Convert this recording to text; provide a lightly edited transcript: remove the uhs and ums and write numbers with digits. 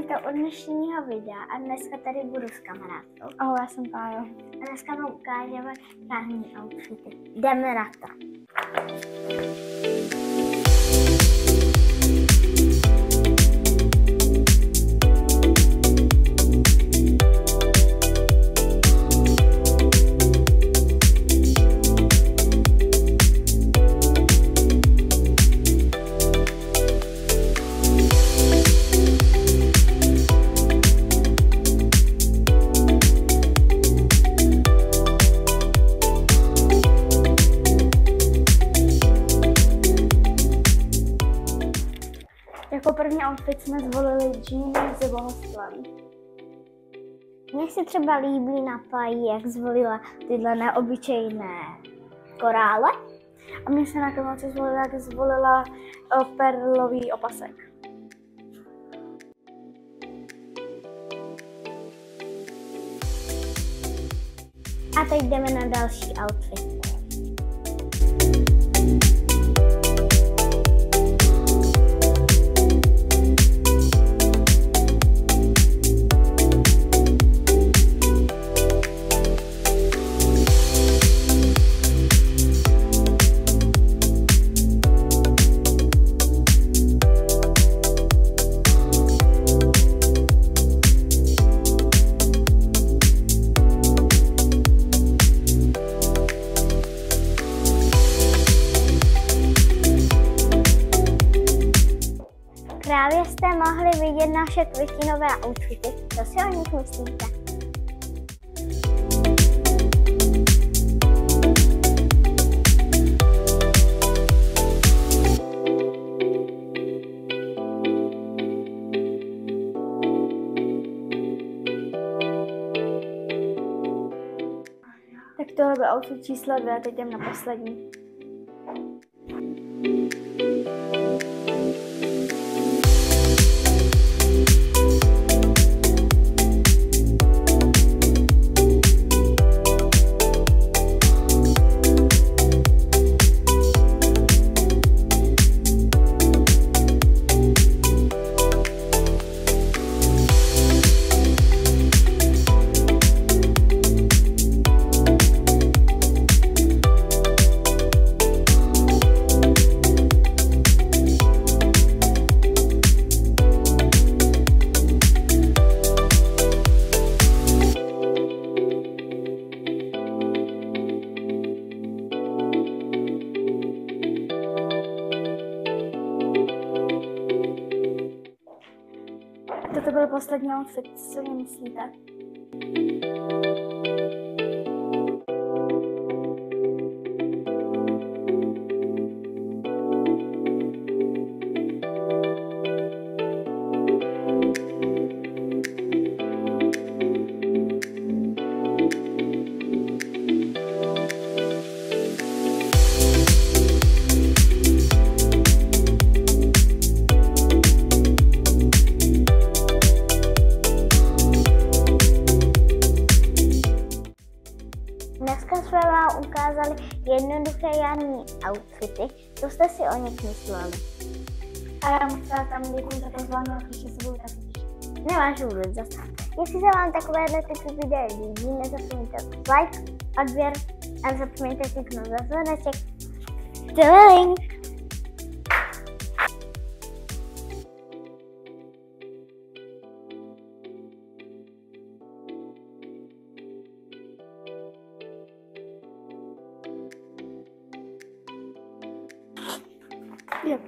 to od dnešního videa a dneska tady budu s kamarádkou. Ahoj, já jsem Pájo. A dneska vám ukážeme krásný outfity. Jdeme na to. Jako první outfit jsme zvolili džíny z Bohosklaví. Mně se třeba líbí na Paji, jak zvolila tyhle neobyčejné korále. A mně se na Kamoce zvolila, jak zvolila perlový opasek. A teď jdeme na další outfit. Právě jste mohli vidět naše květinové outfity. Co si o nich myslíte? Tak tohle byl outfit číslo 2, teď jdem na poslední. Toto byl poslední outfit, co si myslíte? Dneska jsme vám ukázali jednoduché jarní outfity. Co jste si o nich mysleli? A já moc tam děkuji za pozvání a příště se budu taky těšit. Nemáš vůbec zase. Jestli se vám takovéhle typy videí líbí, nezapomeňte like, odběr a nezapomeňte kliknout za zvoneček. Tling! Yep.